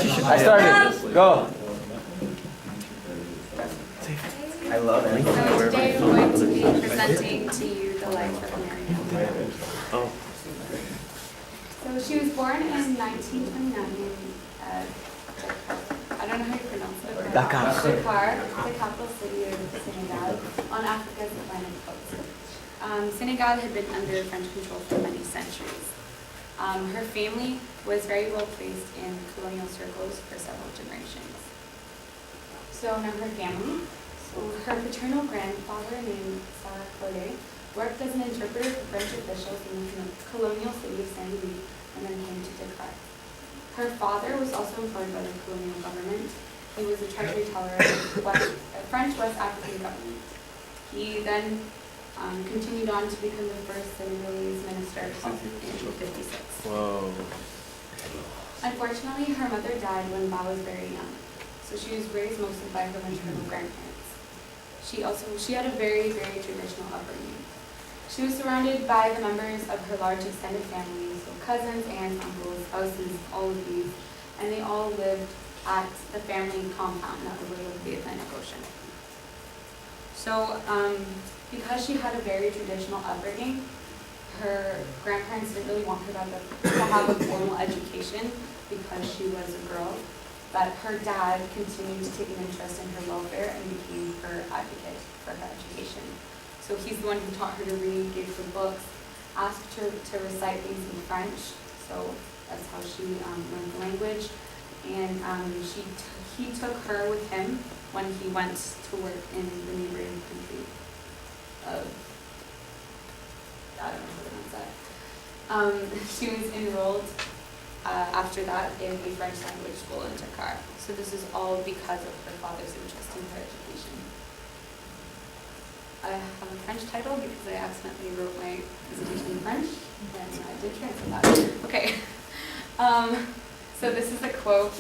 I started. Go. I love it. So today we're going to be presenting to you the life of Mariama. Oh. So she was born in 1929 in, I don't know how you pronounce it. Dakar, the capital city of Senegal, on Africa's Atlantic coast. Senegal had been under French control for many centuries. Her family was very well placed in colonial circles for several generations. So now her family. So her paternal grandfather, named Sarah Collet, worked as an interpreter for French officials in the colonial city of Saint-Louis and then came to Dakar. Her father was also employed by the colonial government. He was a treasury teller of the French West African government. He then continued on to become the first Senegalese minister in 1956. Whoa. Unfortunately, her mother died when Ba was very young, so she was raised mostly by her maternal grandparents. She had a very, very traditional upbringing. She was surrounded by the members of her large extended family, so cousins, aunts, uncles, spouses, all of these, and they all lived at the family compound that overlooked the Atlantic Ocean. So, because she had a very traditional upbringing, her grandparents didn't really want her to have a formal education because she was a girl. But her dad continued to take an interest in her welfare and became her advocate for her education. So he's the one who taught her to read, gave her books, asked her to recite things in French. So that's how she learned the language. And he took her with him when he went to work in the neighboring country of, I don't know how to pronounce that. She was enrolled after that in a French language school in Dakar. So this is all because of her father's interest in her education. I have a French title because I accidentally wrote my presentation in French, and I did translate that. Okay. So this is a quote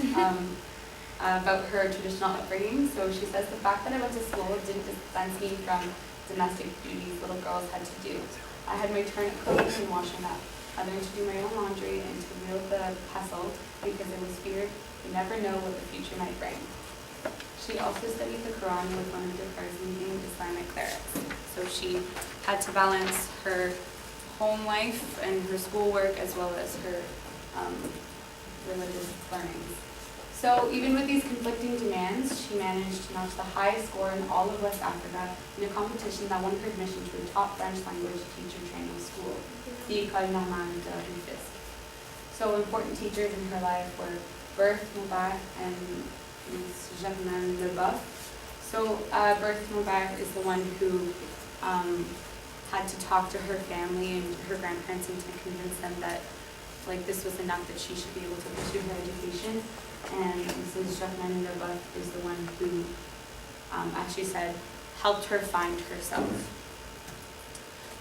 about her traditional upbringing. So she says, "The fact that I went to school didn't dispense me from domestic duties little girls had to do. I had my turn at cooking and washing up. I learned to do my own laundry and to wield the pestle because it was feared you never know what the future might bring." She also studied the Quran with one of Dakar's leading Islamic clerics. So she had to balance her home life and her schoolwork as well as her religious learnings. So even with these conflicting demands, she managed to notch the highest score in all of West Africa in a competition that won her admission to a top French language teacher training school, the École Normale de Rufisque. So important teachers in her life were Berthe Maubert and Mariama Ba. So Berthe Maubert is the one who had to talk to her family and her grandparents and to convince them that this was enough, that she should be able to pursue her education. And Mrs. Mariama Ba is the one who actually said helped her find herself.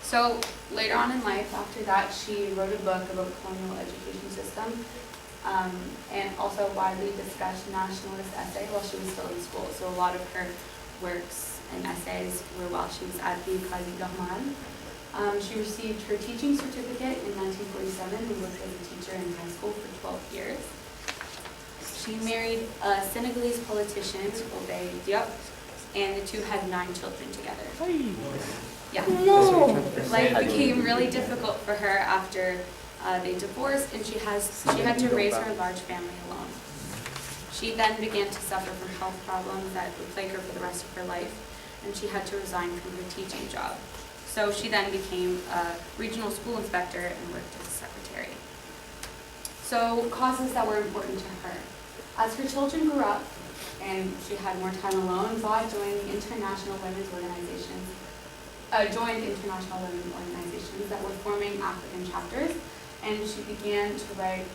So later on in life, after that, she wrote a book about colonial education system and also a widely discussed nationalist essay while she was still in school. So a lot of her works and essays were while she was at the École Normale. She received her teaching certificate in 1947 and worked as a teacher in high school for 12 years. She married a Senegalese politician, Obey Diop, and the two had 9 children together. Yeah. No. Life became really difficult for her after they divorced, and she had to raise her large family alone. She then began to suffer from health problems that would plague her for the rest of her life, and she had to resign from her teaching job. So she then became a regional school inspector and worked as a secretary. So causes that were important to her. As her children grew up and she had more time alone, Ba joined international women's organizations that were forming African chapters, and she began to write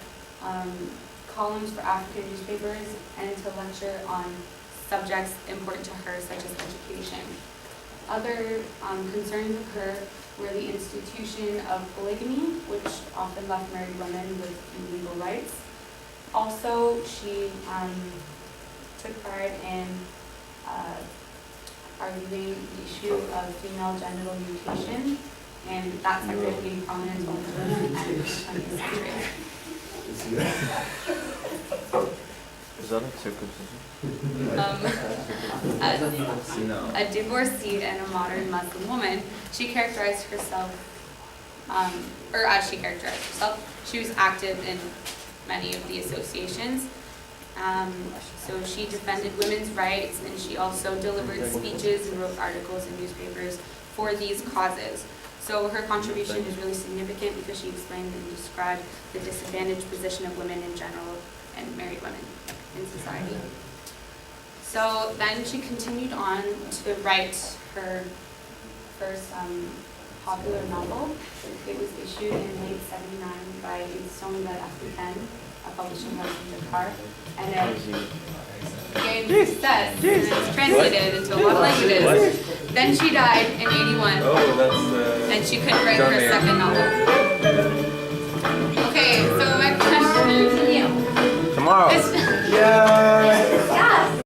columns for African newspapers and to lecture on subjects important to her, such as education. Other concerns of her were the institution of polygamy, which often left married women with few legal rights. Also, she took pride in arguing the issue of female genital mutilation, and that sector gained prominence only in the 20th century. Is that like circumcision? A divorcee and a modern Muslim woman, she characterized herself, or as she characterized herself, she was active in many of the associations. So she defended women's rights, and she also delivered speeches and wrote articles in newspapers for these causes. So her contribution is really significant because she explained and described the disadvantaged position of women in general and married women in society. So then she continued on to write her first popular novel. It was issued in late '79 by Songa Africaine, a publishing house in Dakar, and it gained success, and it's translated into a lot of languages. Then she died in '81, and she couldn't write her second novel. Okay, so my question to you. Tomorrow. Is, Yeah.